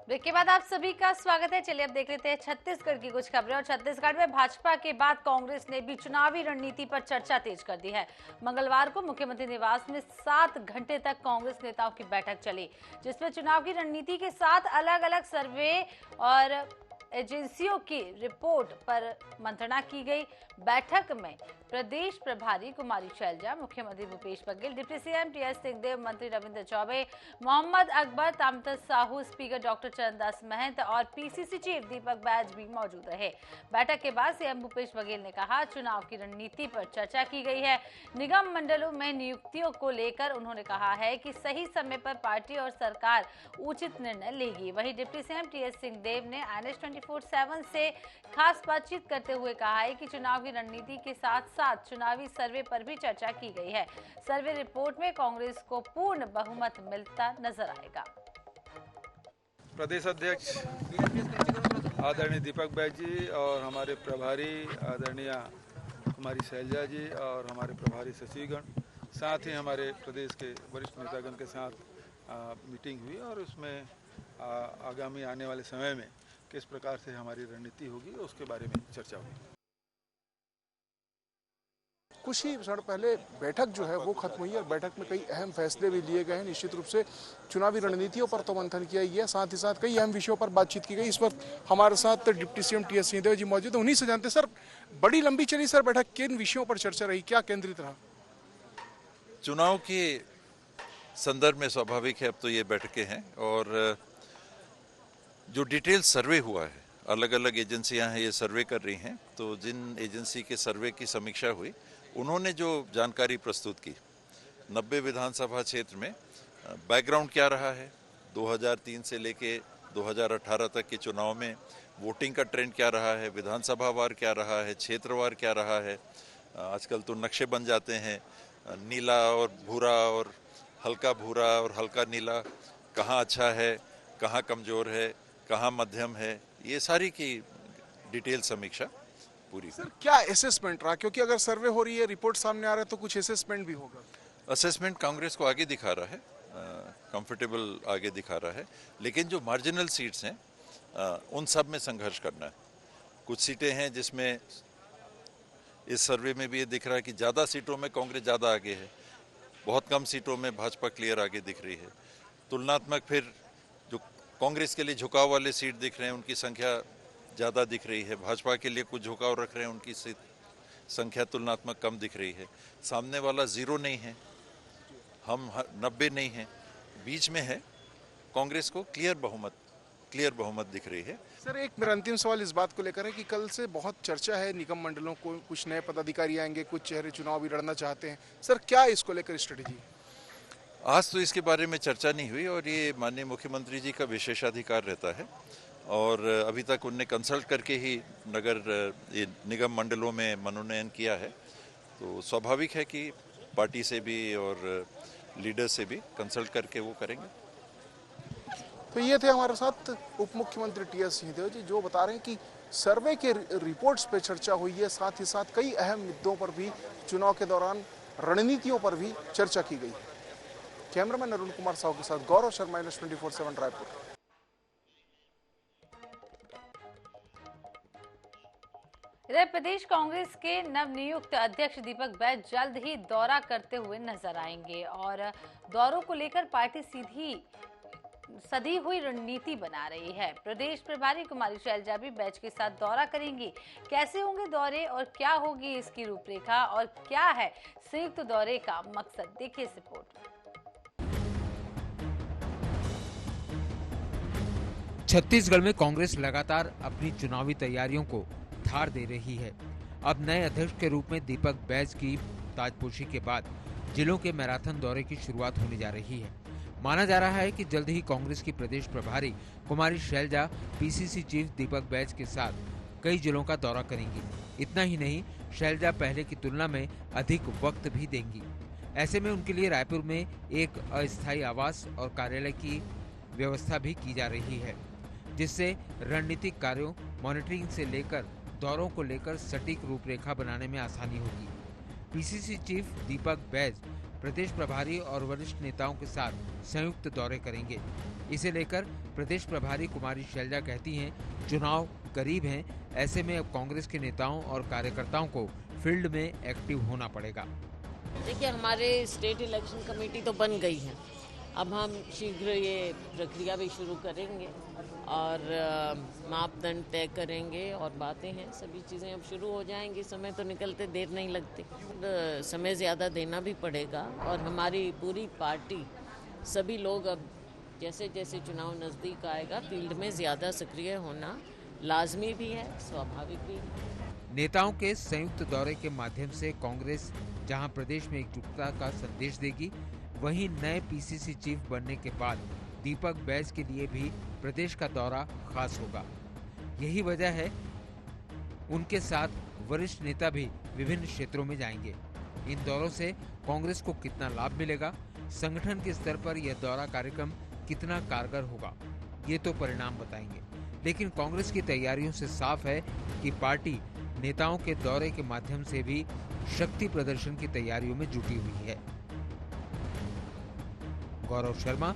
Break के बाद आप सभी का स्वागत है। चलिए अब देख लेते हैं छत्तीसगढ़ की कुछ खबरें। और छत्तीसगढ़ में भाजपा के बाद कांग्रेस ने भी चुनावी रणनीति पर चर्चा तेज कर दी है। मंगलवार को मुख्यमंत्री निवास में 7 घंटे तक कांग्रेस नेताओं की बैठक चली, जिसमें चुनाव की रणनीति के साथ अलग अलग सर्वे और एजेंसियों की रिपोर्ट पर मंत्रणा की गई। बैठक में प्रदेश प्रभारी कुमारी शैलजा, मुख्यमंत्री Bhupesh Baghel, deputy CM TS Singhdeo, मंत्री रविंद्र चौबे, मोहम्मद अकबर, तामतस साहू, स्पीकर डॉक्टर चरणदास महंत और पीसीसी चीफ दीपक बैज भी मौजूद रहे। बैठक के बाद सीएम भूपेश बघेल ने कहा, चुनाव की रणनीति पर चर्चा की गई है। निगम मंडलों में नियुक्तियों को लेकर उन्होंने कहा है कि सही समय पर पार्टी और सरकार उचित निर्णय लेगी। वहीं डिप्टी सीएम टीएस सिंहदेव ने NH 24/7 से खास बातचीत करते हुए कहा है कि चुनाव की रणनीति के साथ साथ चुनावी सर्वे पर भी चर्चा की गई है। सर्वे रिपोर्ट में कांग्रेस को पूर्ण बहुमत मिलता नजर आएगा। प्रदेश अध्यक्ष आदरणीय दीपक बैज जी और हमारे प्रभारी आदरणीय कुमारी शैलजा जी और हमारे प्रभारी सचिवगण, साथ ही हमारे प्रदेश के वरिष्ठ नेतागण के साथ मीटिंग हुई और उसमें आगामी आने वाले समय में किस प्रकार से हमारी रणनीति होगी उसके बारे में चर्चा हुई। कुछ ही क्षण पहले बैठक जो है वो खत्म हुई और बैठक में कई अहम फैसले भी लिए गए हैं। निश्चित रूप से चुनावी रणनीतियों पर तो मंथन किया गया, साथ ही साथ कई अहम विषयों पर बातचीत की गई। इस वक्त हमारे साथ डिप्टी सीएम टीएस सिंहदेव जी मौजूद हैं। उन्हीं से जानते सर, बड़ी लंबी चली सर बैठक, किन विषयों पर चर्चा रही, क्या केंद्रित रहा? चुनाव के संदर्भ में स्वाभाविक है अब तो ये बैठकें हैं और जो डिटेल सर्वे हुआ है, अलग अलग एजेंसियां हैं ये सर्वे कर रही हैं, तो जिन एजेंसी के सर्वे की समीक्षा हुई उन्होंने जो जानकारी प्रस्तुत की 90 विधानसभा क्षेत्र में बैकग्राउंड क्या रहा है, 2003 से लेके 2018 तक के चुनाव में वोटिंग का ट्रेंड क्या रहा है, विधानसभा वार क्या रहा है, क्षेत्रवार क्या रहा है। आजकल तो नक्शे बन जाते हैं, नीला और भूरा और हल्का नीला कहाँ अच्छा है, कहाँ कमज़ोर है, कहाँ मध्यम है, ये सारी की डिटेल समीक्षा पूरी। सर क्या असेसमेंट रहा, क्योंकि अगर सर्वे हो रही है, रिपोर्ट सामने आ रहा है तो कुछ असेसमेंट भी होगा? असेसमेंट कांग्रेस को आगे दिखा रहा है, कंफर्टेबल आगे दिखा रहा है, लेकिन जो मार्जिनल सीट्स हैं उन सब में संघर्ष करना है। कुछ सीटें हैं जिसमें इस सर्वे में भी ये दिख रहा है कि ज़्यादा सीटों में कांग्रेस ज़्यादा आगे है, बहुत कम सीटों में भाजपा क्लियर आगे दिख रही है। तुलनात्मक फिर जो कांग्रेस के लिए झुकाव वाले सीट दिख रहे हैं उनकी संख्या ज़्यादा दिख रही है, भाजपा के लिए कुछ झुकाव रख रहे हैं उनकी संख्या तुलनात्मक कम दिख रही है। सामने वाला 0 नहीं है, हम 90 नहीं है, बीच में है। कांग्रेस को क्लियर बहुमत दिख रही है। सर एक मेरा अंतिम सवाल इस बात को लेकर है कि कल से बहुत चर्चा है निगम मंडलों को, कुछ नए पदाधिकारी आएंगे, कुछ चेहरे चुनाव भी लड़ना चाहते हैं। सर क्या इसको लेकर स्ट्रेटेजी? आज तो इसके बारे में चर्चा नहीं हुई और ये माननीय मुख्यमंत्री जी का विशेषाधिकार रहता है और अभी तक उनने कंसल्ट करके ही ये निगम मंडलों में मनोनयन किया है, तो स्वाभाविक है कि पार्टी से भी और लीडर से भी कंसल्ट करके वो करेंगे। तो ये थे हमारे साथ उप मुख्यमंत्री टीएस सिंहदेव जी, जो बता रहे हैं कि सर्वे के रिपोर्ट्स पे चर्चा हुई है, साथ ही साथ कई अहम मुद्दों पर भी चुनाव के दौरान रणनीतियों पर भी चर्चा की गई। कैमरामैन अरुण कुमार साहू के साथ गौरव शर्मा, NH 24/7 रायपुर। इधर प्रदेश कांग्रेस के नवनियुक्त अध्यक्ष दीपक बैज जल्द ही दौरा करते हुए नजर आएंगे और दौरों को लेकर पार्टी सधी हुई रणनीति बना रही है। प्रदेश प्रभारी कुमारी शैलजा भी बैच के साथ दौरा करेंगी। कैसे होंगे दौरे और क्या होगी इसकी रूपरेखा और क्या है संयुक्त दौरे का मकसद, देखिए इस रिपोर्ट में। छत्तीसगढ़ में कांग्रेस लगातार अपनी चुनावी तैयारियों को धार दे रही है। अब नए अध्यक्ष के रूप में दीपक बैज की ताजपोशी के बाद जिलों के मैराथन दौरे की शुरुआत होने जा रही है। माना जा रहा है कि जल्द ही कांग्रेस की प्रदेश प्रभारी कुमारी शैलजा पीसीसी चीफ दीपक बैज के साथ कई जिलों का दौरा करेंगी। इतना ही नहीं, शैलजा पहले की तुलना में अधिक वक्त भी देंगी। ऐसे में उनके लिए रायपुर में एक अस्थायी आवास और कार्यालय की व्यवस्था भी की जा रही है, जिससे रणनीतिक कार्यों, मॉनिटरिंग से लेकर दौरों को लेकर सटीक रूपरेखा बनाने में आसानी होगी। पीसीसी चीफ दीपक बैज प्रदेश प्रभारी और वरिष्ठ नेताओं के साथ संयुक्त दौरे करेंगे। इसे लेकर प्रदेश प्रभारी कुमारी शैलजा कहती हैं, चुनाव करीब हैं, ऐसे में अब कांग्रेस के नेताओं और कार्यकर्ताओं को फील्ड में एक्टिव होना पड़ेगा। देखिए, हमारे स्टेट इलेक्शन कमेटी तो बन गई है, अब हम शीघ्र ये प्रक्रिया भी शुरू करेंगे और मापदंड तय करेंगे और बातें हैं, सभी चीज़ें अब शुरू हो जाएंगी। समय तो निकलते देर नहीं लगती, समय ज़्यादा देना भी पड़ेगा और हमारी पूरी पार्टी, सभी लोग अब जैसे जैसे चुनाव नज़दीक आएगा फील्ड में ज़्यादा सक्रिय होना लाजमी भी है, स्वाभाविक भी है। नेताओं के संयुक्त दौरे के माध्यम से कांग्रेस जहां प्रदेश में एकजुटता का संदेश देगी, वहीं नए पीसीसी चीफ बनने के बाद दीपक बैज के लिए भी प्रदेश का दौरा खास होगा। यही वजह है उनके साथ वरिष्ठ नेता भी विभिन्न क्षेत्रों में जाएंगे। इन दौरों से कांग्रेस को कितना लाभ मिलेगा, संगठन के स्तर पर यह दौरा कार्यक्रम कितना कारगर होगा, ये तो परिणाम बताएंगे। लेकिन कांग्रेस की तैयारियों से साफ है कि पार्टी नेताओं के दौरे के माध्यम से भी शक्ति प्रदर्शन की तैयारियों में जुटी हुई है। गौरव शर्मा,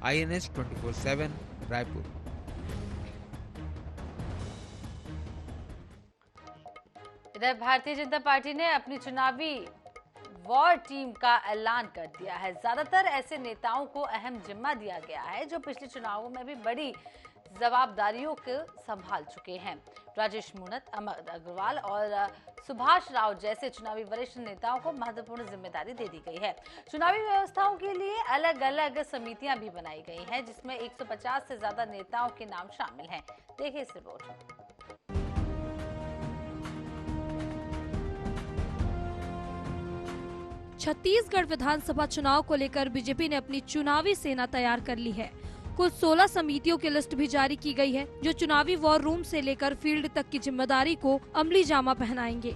INS 24/7, रायपुर। इधर भारतीय जनता पार्टी ने अपनी चुनावी वॉर टीम का ऐलान कर दिया है। ज्यादातर ऐसे नेताओं को अहम जिम्मा दिया गया है जो पिछले चुनावों में भी बड़ी जवाबदारियों को संभाल चुके हैं। राजेश मूणत, अमर अग्रवाल और सुभाष राव जैसे चुनावी वरिष्ठ नेताओं को महत्वपूर्ण जिम्मेदारी दे दी गई है। चुनावी व्यवस्थाओं के लिए अलग अलग समितियां भी बनाई गई हैं, जिसमें 150 से ज्यादा नेताओं के नाम शामिल हैं। देखिए इस रिपोर्ट। छत्तीसगढ़ विधानसभा चुनाव को लेकर बीजेपी ने अपनी चुनावी सेना तैयार कर ली है। कुल 16 समितियों की लिस्ट भी जारी की गई है, जो चुनावी वॉर रूम से लेकर फील्ड तक की जिम्मेदारी को अमली जामा पहनाएंगे।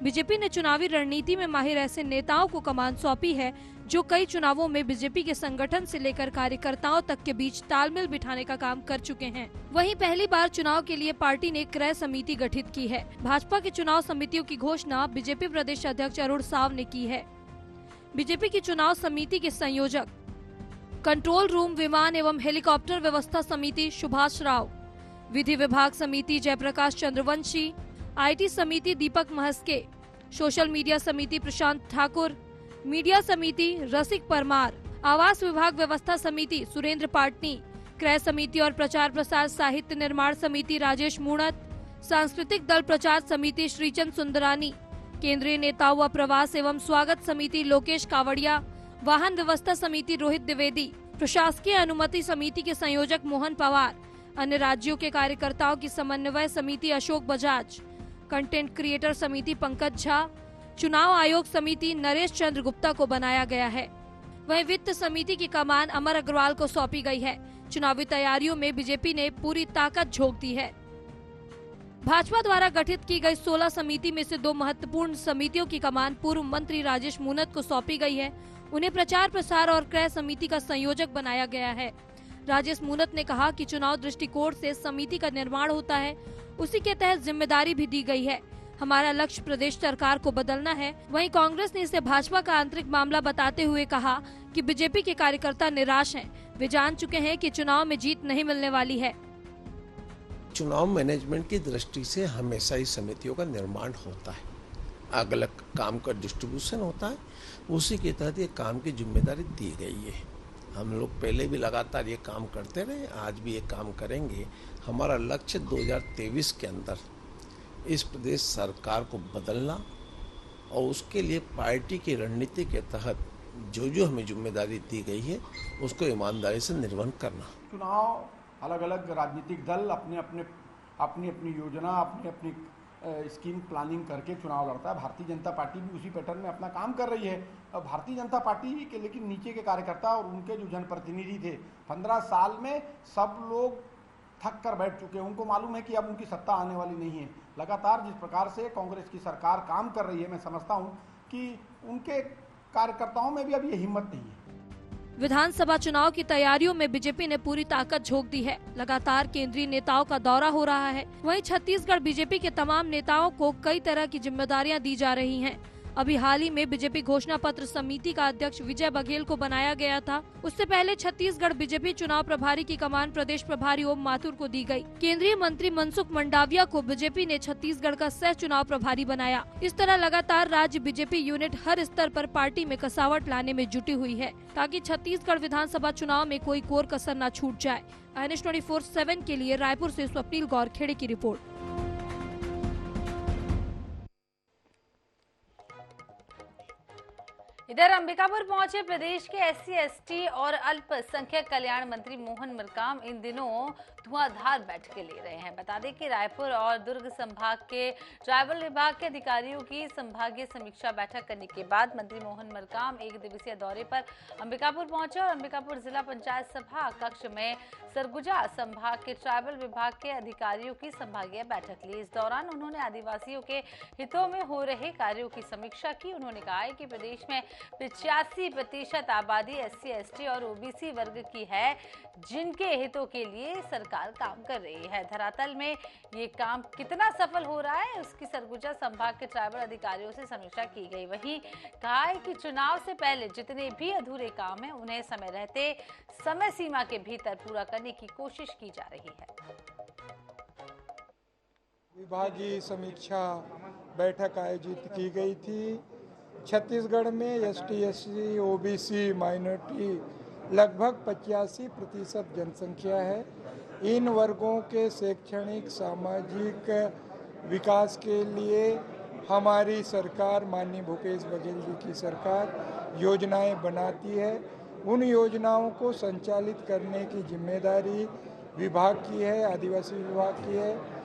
बीजेपी ने चुनावी रणनीति में माहिर ऐसे नेताओं को कमान सौंपी है, जो कई चुनावों में बीजेपी के संगठन से लेकर कार्यकर्ताओं तक के बीच तालमेल बिठाने का काम कर चुके हैं। वहीं पहली बार चुनाव के लिए पार्टी ने क्रय समिति गठित की है। भाजपा की चुनाव समितियों की घोषणा बीजेपी प्रदेश अध्यक्ष अरुण साव ने की है। बीजेपी की चुनाव समिति के संयोजक कंट्रोल रूम विमान एवं हेलीकॉप्टर व्यवस्था समिति सुभाष राव, विधि विभाग समिति जयप्रकाश चंद्रवंशी, IT समिति दीपक महस्के, सोशल मीडिया समिति प्रशांत ठाकुर, मीडिया समिति रसिक परमार, आवास विभाग व्यवस्था समिति सुरेंद्र पाटनी, क्रय समिति और प्रचार प्रसार साहित्य निर्माण समिति राजेश मूणत, सांस्कृतिक दल प्रचार समिति श्रीचंद सुंदरानी, केंद्रीय नेताओं व प्रवास एवं स्वागत समिति लोकेश कावड़िया, वाहन व्यवस्था समिति रोहित द्विवेदी, प्रशासकीय अनुमति समिति के संयोजक मोहन पवार, अन्य राज्यों के कार्यकर्ताओं की समन्वय समिति अशोक बजाज, कंटेंट क्रिएटर समिति पंकज झा, चुनाव आयोग समिति नरेश चंद्र गुप्ता को बनाया गया है। वहीं वित्त समिति की कमान अमर अग्रवाल को सौंपी गई है। चुनावी तैयारियों में बीजेपी ने पूरी ताकत झोंक दी है। भाजपा द्वारा गठित की गई 16 समिति में से 2 महत्वपूर्ण समितियों की कमान पूर्व मंत्री राजेश मूणत को सौंपी गई है। उन्हें प्रचार प्रसार और क्रय समिति का संयोजक बनाया गया है। राजेश मूणत ने कहा कि चुनाव दृष्टिकोण से समिति का निर्माण होता है, उसी के तहत जिम्मेदारी भी दी गई है। हमारा लक्ष्य प्रदेश सरकार को बदलना है। वहीं कांग्रेस ने इसे भाजपा का आंतरिक मामला बताते हुए कहा कि बीजेपी के कार्यकर्ता निराश हैं। वे जान चुके हैं कि चुनाव में जीत नहीं मिलने वाली है। चुनाव मैनेजमेंट की दृष्टि से हमेशा ही समितियों का निर्माण होता है, अलग अलग काम का डिस्ट्रीब्यूशन होता है, उसी के तहत ये काम की जिम्मेदारी दी गई है। हम लोग पहले भी लगातार ये काम करते रहे, आज भी ये काम करेंगे। हमारा लक्ष्य 2023 के अंदर इस प्रदेश सरकार को बदलना और उसके लिए पार्टी की रणनीति के तहत जो जो हमें जिम्मेदारी दी गई है उसको ईमानदारी से निर्वहन करना। चुनाव अलग अलग राजनीतिक दल अपनी योजना अपनी स्कीम प्लानिंग करके चुनाव लड़ता है। भारतीय जनता पार्टी भी उसी पैटर्न में अपना काम कर रही है। भारतीय जनता पार्टी के लेकिन नीचे के कार्यकर्ता और उनके जो जनप्रतिनिधि थे 15 साल में सब लोग थक कर बैठ चुके हैं। उनको मालूम है कि अब उनकी सत्ता आने वाली नहीं है। लगातार जिस प्रकार से कांग्रेस की सरकार काम कर रही है, मैं समझता हूं कि उनके कार्यकर्ताओं में भी अब ये हिम्मत नहीं है। विधानसभा चुनाव की तैयारियों में बीजेपी ने पूरी ताकत झोंक दी है। लगातार केंद्रीय नेताओं का दौरा हो रहा है। वहीं छत्तीसगढ़ बीजेपी के तमाम नेताओं को कई तरह की जिम्मेदारियां दी जा रही हैं। अभी हाल ही में बीजेपी घोषणा पत्र समिति का अध्यक्ष विजय बघेल को बनाया गया था। उससे पहले छत्तीसगढ़ बीजेपी चुनाव प्रभारी की कमान प्रदेश प्रभारी ओम माथुर को दी गई। केंद्रीय मंत्री मनसुख मंडाविया को बीजेपी ने छत्तीसगढ़ का सह चुनाव प्रभारी बनाया। इस तरह लगातार राज्य बीजेपी यूनिट हर स्तर पर पार्टी में कसावट लाने में जुटी हुई है, ताकि छत्तीसगढ़ विधानसभा चुनाव में कोई कोर कसर न छूट जाए। NH 24/7 के लिए रायपुर से स्वप्निल गौरखेड़े की रिपोर्ट। इधर अंबिकापुर पहुंचे प्रदेश के SC ST और अल्पसंख्यक कल्याण मंत्री मोहन मरकाम इन दिनों धुआंधार बैठकें ले रहे हैं। बता दें कि रायपुर और दुर्ग संभाग के ट्राइबल विभाग के अधिकारियों की संभागीय समीक्षा बैठक करने के बाद मंत्री मोहन मरकाम एक दिवसीय दौरे पर अंबिकापुर पहुंचे और अंबिकापुर जिला पंचायत सभा कक्ष में सरगुजा संभाग के ट्राइबल विभाग के अधिकारियों की संभागीय बैठक ली। इस दौरान उन्होंने आदिवासियों के हितों में हो रहे कार्यों की समीक्षा की। उन्होंने कहा है कि प्रदेश में 85% आबादी SC ST और OBC वर्ग की है, जिनके हितों के लिए सरकार काम कर रही है। धरातल में ये काम कितना सफल हो रहा है, उसकी सरगुजा संभाग के ट्राइबल अधिकारियों से समीक्षा की गई। वहीं कहा है कि चुनाव से पहले जितने भी अधूरे काम हैं, उन्हें समय रहते समय सीमा के भीतर पूरा करने की कोशिश की जा रही है। विभागीय समीक्षा बैठक आयोजित की गई थी। छत्तीसगढ़ में ST SC OBC माइनॉरिटी लगभग 85% जनसंख्या है। इन वर्गों के शैक्षणिक सामाजिक विकास के लिए हमारी सरकार, माननीय भूपेश बघेल जी की सरकार योजनाएं बनाती है। उन योजनाओं को संचालित करने की जिम्मेदारी विभाग की है, आदिवासी विभाग की है।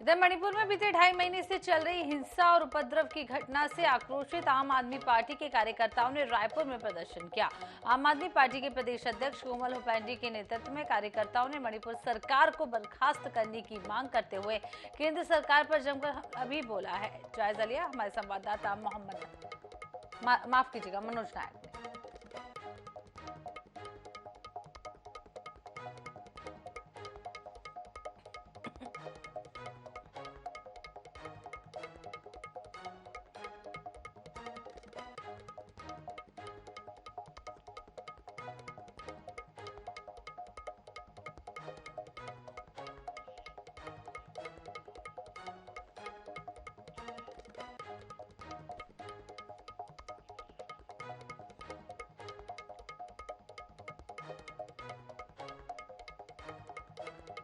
इधर मणिपुर में बीते 2.5 महीने से चल रही हिंसा और उपद्रव की घटना से आक्रोशित आम आदमी पार्टी के कार्यकर्ताओं ने रायपुर में प्रदर्शन किया। आम आदमी पार्टी के प्रदेश अध्यक्ष कोमल हुपैंडी के नेतृत्व में कार्यकर्ताओं ने मणिपुर सरकार को बर्खास्त करने की मांग करते हुए केंद्र सरकार पर जमकर हमला भी बोला है। जायजा लिया हमारे संवाददाता मनोज नायक ने।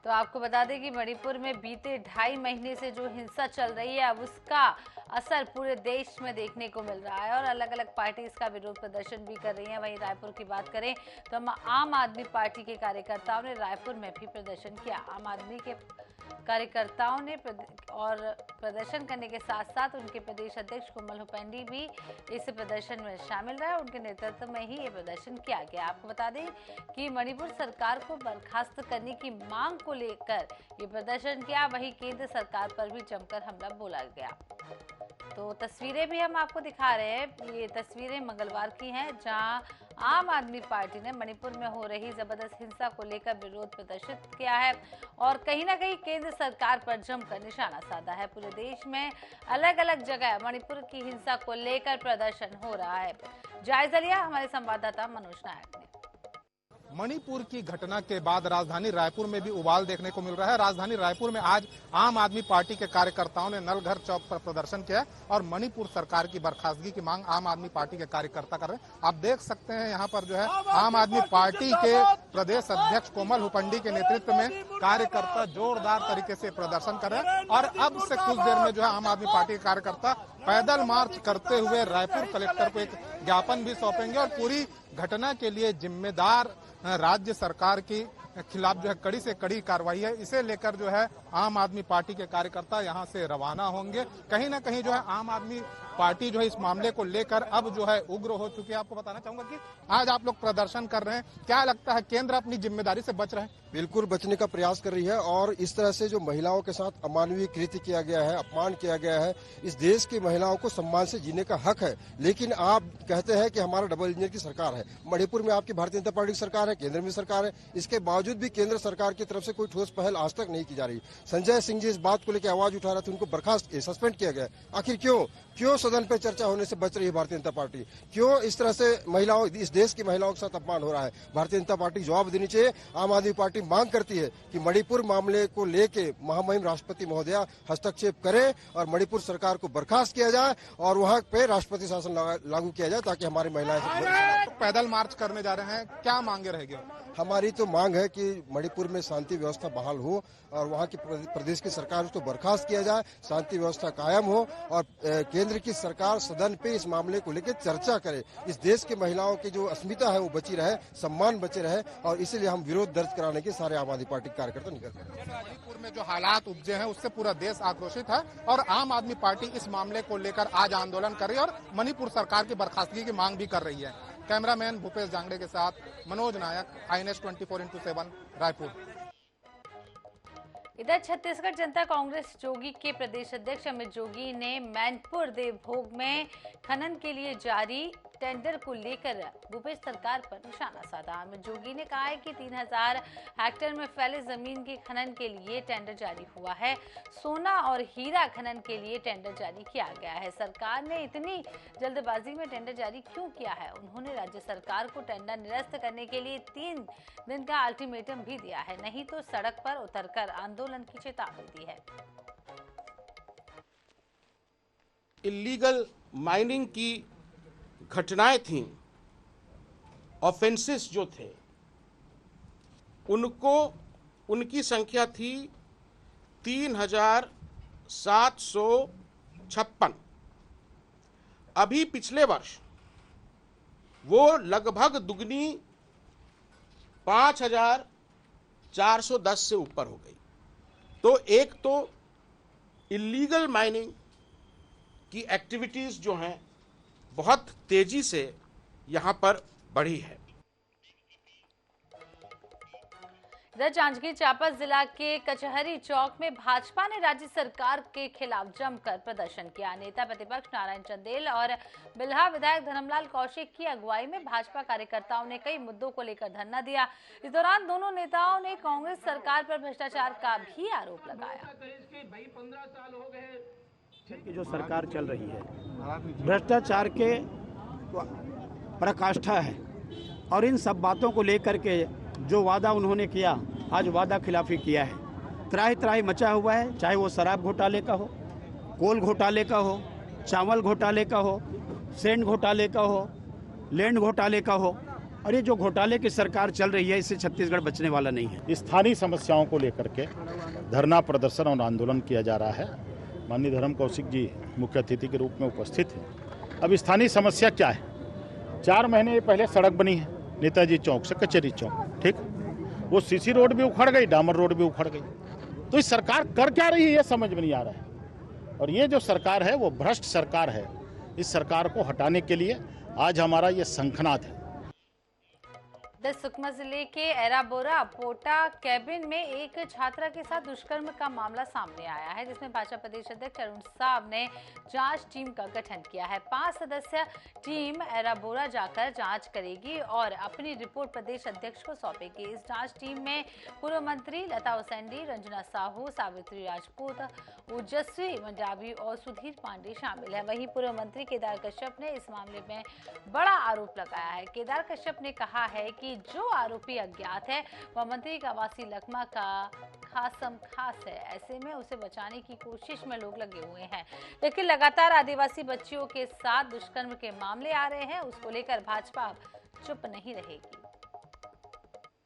तो आपको बता दें कि मणिपुर में बीते 2.5 महीने से जो हिंसा चल रही है, अब उसका असर पूरे देश में देखने को मिल रहा है और अलग अलग पार्टी इसका विरोध प्रदर्शन भी कर रही हैं। वहीं रायपुर की बात करें तो आम आदमी पार्टी के कार्यकर्ताओं ने रायपुर में भी प्रदर्शन किया। आम आदमी के कार्यकर्ताओं ने और प्रदर्शन करने के साथ साथ उनके प्रदेश अध्यक्ष कोमल हुपैंडी भी इस प्रदर्शन में शामिल रहे। उनके नेतृत्व में ही ये प्रदर्शन किया गया। आपको बता दें कि मणिपुर सरकार को बर्खास्त करने की मांग को लेकर ये प्रदर्शन किया। वहीं केंद्र सरकार पर भी जमकर हमला बोला गया। तो तस्वीरें भी हम आपको दिखा रहे हैं। ये तस्वीरें मंगलवार की हैं, जहां आम आदमी पार्टी ने मणिपुर में हो रही जबरदस्त हिंसा को लेकर विरोध प्रदर्शित किया है और कहीं ना कहीं केंद्र सरकार पर जमकर निशाना साधा है। पूरे देश में अलग अलग जगह मणिपुर की हिंसा को लेकर प्रदर्शन हो रहा है। जायजा लिया हमारे संवाददाता मनोज नायक ने। मणिपुर की घटना के बाद राजधानी रायपुर में भी उबाल देखने को मिल रहा है। राजधानी रायपुर में आज आम आदमी पार्टी के कार्यकर्ताओं ने नलघर चौक पर प्रदर्शन किया और मणिपुर सरकार की बर्खास्तगी की मांग आम आदमी पार्टी के कार्यकर्ता कर रहे हैं। आप देख सकते हैं यहाँ पर जो है आम आदमी पार्टी के प्रदेश अध्यक्ष कोमल हुपैंडी के नेतृत्व में कार्यकर्ता जोरदार तरीके से प्रदर्शन कर रहे हैं और अब से कुछ देर में जो है आम आदमी पार्टी के कार्यकर्ता पैदल मार्च करते हुए रायपुर कलेक्टर को एक ज्ञापन भी सौंपेंगे और पूरी घटना के लिए जिम्मेदार राज्य सरकार के खिलाफ जो है कड़ी से कड़ी कार्रवाई है, इसे लेकर जो है आम आदमी पार्टी के कार्यकर्ता यहां से रवाना होंगे। कहीं ना कहीं जो है आम आदमी पार्टी जो है इस मामले को लेकर अब जो है उग्र हो चुकी है। आपको बताना चाहूंगा कि आज आप लोग प्रदर्शन कर रहे हैं, क्या लगता है केंद्र अपनी जिम्मेदारी से बच रहे हैं? बिल्कुल बचने का प्रयास कर रही है और इस तरह से जो महिलाओं के साथ अमानवीय कृत्य किया गया है, अपमान किया गया है, इस देश की महिलाओं को सम्मान से जीने का हक है। लेकिन आप कहते हैं कि हमारा डबल इंजन की सरकार है। मणिपुर में आपकी भारतीय जनता पार्टी की सरकार है, केंद्र में सरकार है, इसके बावजूद भी केंद्र सरकार की तरफ से कोई ठोस पहल आज तक नहीं की जा रही। संजय सिंह जी इस बात को लेकर आवाज उठा रहे थे, उनको बर्खास्त सस्पेंड किया गया। आखिर क्यों सदन पर चर्चा होने से बच रही है भारतीय जनता पार्टी? क्यों इस तरह से महिलाओं, इस देश की महिलाओं के साथ अपमान हो रहा है? भारतीय जनता पार्टी जवाब देनी चाहिए। आम आदमी पार्टी मांग करती है कि मणिपुर मामले को लेके महामहिम राष्ट्रपति महोदया हस्तक्षेप करें और मणिपुर सरकार को बर्खास्त किया जाए और वहां पे राष्ट्रपति शासन लागू किया जाए ताकि हमारी महिलाएं पैदल मार्च करने जा रहे हैं, क्या मांगे रहेगी? हमारी तो मांग है कि मणिपुर में शांति व्यवस्था बहाल हो और वहाँ की प्रदेश की सरकार उसको बर्खास्त किया जाए, शांति व्यवस्था कायम हो और केंद्र की सरकार सदन पे इस मामले को लेकर चर्चा करे। इस देश की महिलाओं की जो अस्मिता है वो बची रहे, सम्मान बचे रहे और इसीलिए हम विरोध दर्ज कराने के सारे आम आदमी पार्टी कार्यकर्ता निकल रहे हैं। मणिपुर में जो हालात उपजे हैं उससे पूरा देश आक्रोशित है और आम आदमी पार्टी इस मामले को लेकर आज आंदोलन कर रही है और मणिपुर सरकार की बर्खास्तगी की मांग भी कर रही है। कैमरामैन भूपेश जांगड़े के साथ मनोज नायक, INS 24x7 रायपुर। इधर छत्तीसगढ़ जनता कांग्रेस जोगी के प्रदेश अध्यक्ष अमित जोगी ने मैनपुर देवभोग में खनन के लिए जारी टेंडर को लेकर भूपेश सरकार पर निशाना साधा। अमित जोगी ने कहा है कि 3000 हेक्टेयर में फैले जमीन के खनन के लिए टेंडर जारी हुआ है। सोना और हीरा खनन के लिए टेंडर जारी किया गया है। सरकार ने इतनी जल्दबाजी में टेंडर जारी क्यों किया है? उन्होंने राज्य सरकार को टेंडर निरस्त करने के लिए 3 दिन का अल्टीमेटम भी दिया है, नहीं तो सड़क पर उतरकर आंदोलन की चेतावनी दी है। इलीगल माइनिंग की घटनाएं थी, ऑफेंसेस जो थे उनको, उनकी संख्या थी 3756। अभी पिछले वर्ष वो लगभग दुगनी 5410 से ऊपर हो गई। तो एक तो इलीगल माइनिंग की एक्टिविटीज जो हैं बहुत तेजी से यहां पर बढ़ी है। जांजगीर चांपा जिला के कचहरी चौक में भाजपा ने राज्य सरकार के खिलाफ जमकर प्रदर्शन किया। नेता प्रतिपक्ष नारायण चंदेल और बिल्हा विधायक धर्मलाल कौशिक की अगुवाई में भाजपा कार्यकर्ताओं ने कई मुद्दों को लेकर धरना दिया। इस दौरान दोनों नेताओं ने कांग्रेस सरकार पर भ्रष्टाचार का भी आरोप लगाया। 15 साल हो गए की जो सरकार चल रही है भ्रष्टाचार के पराकाष्ठा है और इन सब बातों को लेकर के जो वादा उन्होंने किया, आज वादा खिलाफी किया है। त्राही त्राही मचा हुआ है, चाहे वो शराब घोटाले का हो, कोल घोटाले का हो, चावल घोटाले का हो, सेंड घोटाले का हो, लैंड घोटाले का हो। और ये जो घोटाले की सरकार चल रही है, इससे छत्तीसगढ़ बचने वाला नहीं है। स्थानीय समस्याओं को लेकर के धरना प्रदर्शन और आंदोलन किया जा रहा है। माननीय धर्म कौशिक जी मुख्य अतिथि के रूप में उपस्थित हैं। अब स्थानीय समस्या क्या है? 4 महीने पहले सड़क बनी है नेताजी चौक से कचहरी चौक, ठीक, वो सीसी रोड भी उखड़ गई, डामर रोड भी उखड़ गई। तो इस सरकार कर क्या रही है ये समझ में नहीं आ रहा है। और ये जो सरकार है वो भ्रष्ट सरकार है। इस सरकार को हटाने के लिए आज हमारा ये शंखनाद है। सुकमा जिले के एराबोरा पोटा कैबिन में एक छात्रा के साथ दुष्कर्म का मामला सामने आया है, जिसमें भाजपा प्रदेश अध्यक्ष अरुण साहब ने जांच टीम का गठन किया है। 5 सदस्य टीम एराबोरा जाकर जांच करेगी और अपनी रिपोर्ट प्रदेश अध्यक्ष को सौंपेगी। इस जांच टीम में पूर्व मंत्री लता उसेंडी, रंजना साहू, सावित्री राजपूत, ओजस्वी मंडावी और सुधीर पांडे शामिल है। वहीं पूर्व मंत्री केदार कश्यप ने इस मामले में बड़ा आरोप लगाया है। केदार कश्यप ने कहा है कि जो आरोपी अज्ञात है वह मंत्री का वासी लखमा का खासम खास है। ऐसे में उसे बचाने की कोशिश में लोग लगे हुए हैं, लेकिन लगातार आदिवासी बच्चियों के साथ दुष्कर्म के मामले आ रहे हैं। उसको लेकर भाजपा चुप नहीं रहेगी।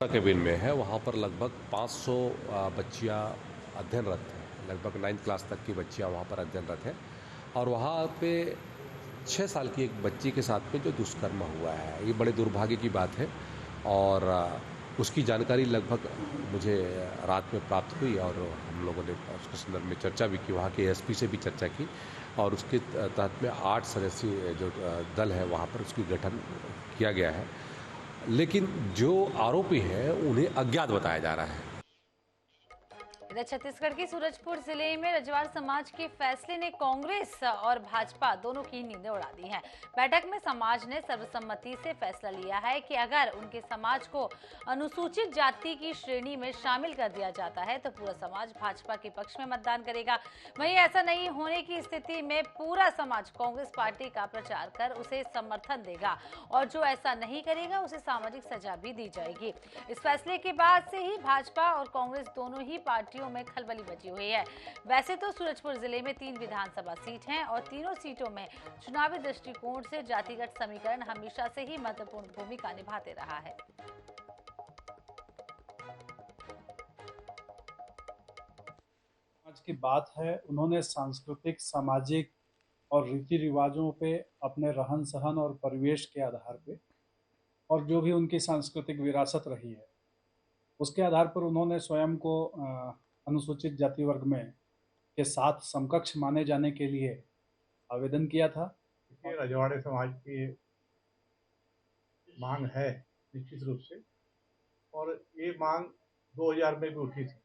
केबिन में है, वहाँ पर लगभग 500 बच्चियाँ अध्ययनरत हैं। लगभग 9th क्लास तक की बच्चियाँ वहाँ पर अध्ययनरत हैं और वहाँ पे 6 साल की एक बच्ची के साथ में जो दुष्कर्म हुआ है, ये बड़े दुर्भाग्य की बात है। और उसकी जानकारी लगभग मुझे रात में प्राप्त हुई और हम लोगों ने उसके संदर्भ में चर्चा भी की, वहाँ के एसपी से भी चर्चा की और उसके तहत में 8 सदस्यीय जो दल है वहाँ पर उसकी गठन किया गया है। लेकिन जो आरोपी हैं उन्हें अज्ञात बताया जा रहा है। इधर छत्तीसगढ़ के सूरजपुर जिले में रजवाड़ समाज के फैसले ने कांग्रेस और भाजपा दोनों की नींदें उड़ा दी हैं। बैठक में समाज ने सर्वसम्मति से फैसला लिया है कि अगर उनके समाज को अनुसूचित जाति की श्रेणी में शामिल कर दिया जाता है तो पूरा समाज भाजपा के पक्ष में मतदान करेगा। वहीं ऐसा नहीं होने की स्थिति में पूरा समाज कांग्रेस पार्टी का प्रचार कर उसे समर्थन देगा और जो ऐसा नहीं करेगा उसे सामाजिक सजा भी दी जाएगी। इस फैसले के बाद से ही भाजपा और कांग्रेस दोनों ही पार्टियों में खलबली मची हुई है। वैसे तो सूरजपुर जिले में 3 विधानसभा सीट हैं और तीनों सीटों में चुनावी दृष्टिकोण से जातिगत समीकरण हमेशा से ही महत्वपूर्ण भूमिका निभाते रहा है। आज की बात है, उन्होंने सांस्कृतिक, सामाजिक और रीति रिवाजों पे, अपने रहन सहन और परिवेश के आधार पे और जो भी उनकी सांस्कृतिक विरासत रही है उसके आधार पर उन्होंने स्वयं को अनुसूचित जाति वर्ग में के साथ समकक्ष माने जाने के लिए आवेदन किया था। रजवाड़े समाज की मांग है निश्चित रूप से, और ये मांग 2000 में भी उठी थी।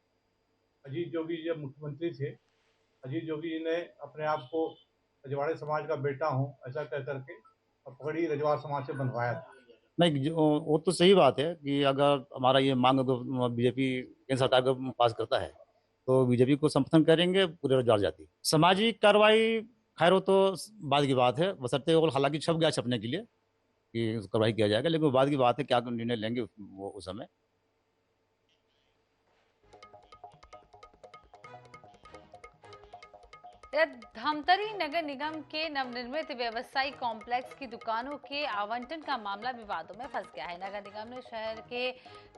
अजीत जोगी जब मुख्यमंत्री थे, अजीत जोगी जी ने अपने आप को रजवाड़े समाज का बेटा हूँ ऐसा कह करके और पगड़ी रजवाड़ समाज से बंधवाया था। नहीं, वो तो सही बात है कि अगर हमारा ये मांग बीजेपी केंद्र सरकार को पास करता है तो बीजेपी को समर्थन करेंगे पूरे रजवाड़ जाति। सामाजिक कार्रवाई खैर वो तो बाद की बात है, बशर्ते वो हालांकि छप गया छपने के लिए कि कार्रवाई किया जाएगा, लेकिन बाद की बात है क्या निर्णय लेंगे वो उस समय। धमतरी नगर निगम के नवनिर्मित व्यवसायिक कॉम्प्लेक्स की दुकानों के आवंटन का मामला विवादों में फंस गया है। नगर निगम ने शहर के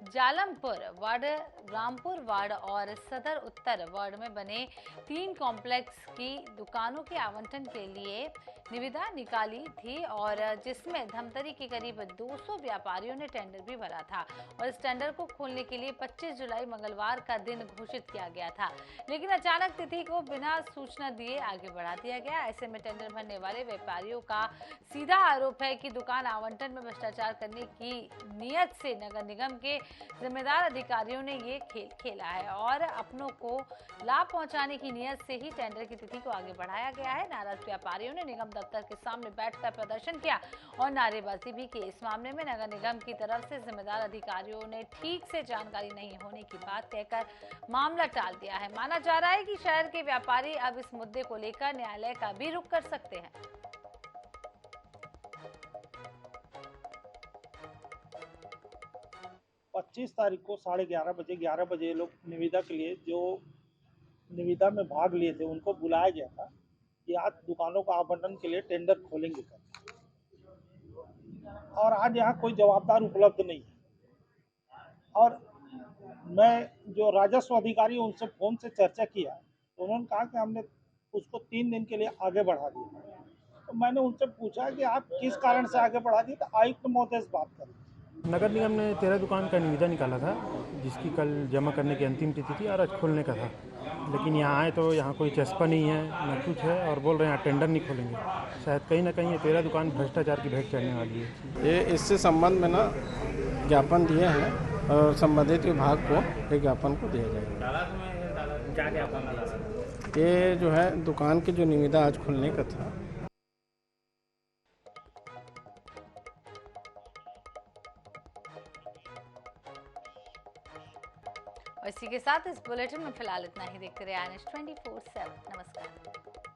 जालमपुर वार्ड, रामपुर वार्ड और सदर उत्तर वार्ड में बने 3 कॉम्प्लेक्स की दुकानों के आवंटन के लिए निविदा निकाली थी और जिसमें धमतरी के करीब 200 व्यापारियों ने टेंडर भी भरा था और इस टेंडर को खोलने के लिए 25 जुलाई मंगलवार का दिन घोषित किया गया था, लेकिन अचानक तिथि को बिना सूचना दिए आगे बढ़ा दिया गया। ऐसे में टेंडर भरने वाले व्यापारियों का सीधा आरोप है कि दुकान आवंटन में भ्रष्टाचार करने की नियत से नगर निगम के जिम्मेदार अधिकारियों ने ये खेल खेला है और अपनों को लाभ पहुंचाने की नियत से ही टेंडर की तिथि को आगे बढ़ाया गया है। नाराज व्यापारियों ने निगम दफ्तर के सामने बैठकर प्रदर्शन किया और नारेबाजी भी की। इस मामले में नगर निगम की तरफ से जिम्मेदार अधिकारियों ने ठीक से जानकारी नहीं होने की बात कहकर मामला टाल दिया है। माना जा रहा है कि शहर के व्यापारी अब इस मुद्दे को लेकर न्यायालय का भी रुख कर सकते हैं। पच्चीस तारीख को 11:30 बजे लोग निविदा के लिए जो निविदा में भाग लिए थे उनको बुलाया गया था कि आज दुकानों का आवंटन के लिए टेंडर खोलेंगे और आज यहाँ कोई जवाबदार उपलब्ध नहीं है। और मैं जो राजस्व अधिकारी उनसे फोन से चर्चा किया तो उन्होंने कहा कि हमने उसको 3 दिन के लिए आगे बढ़ा दिया। तो मैंने उनसे पूछा कि आप किस कारण से आगे बढ़ा दिए, तो आयुक्त महोदय से बात करें। नगर निगम ने 13 दुकान का निविदा निकाला था जिसकी कल जमा करने की अंतिम तिथि थी और आज खोलने का था, लेकिन यहाँ आए तो यहाँ कोई चस्पा नहीं है न कुछ है और बोल रहे हैं यहाँ टेंडर नहीं खोलेंगे। शायद कहीं ना कहीं ये 13 दुकान भ्रष्टाचार की भेंट चढ़ने वाली है। ये इससे संबंध में ना ज्ञापन दिए हैं और संबंधित विभाग को ज्ञापन को दिया जाएगा। ये जो है दुकान की जो निविदा आज खुलने का था, और इसी के साथ इस बुलेटिन में फिलहाल इतना ही। देखते रहिए INS 24/7। नमस्कार।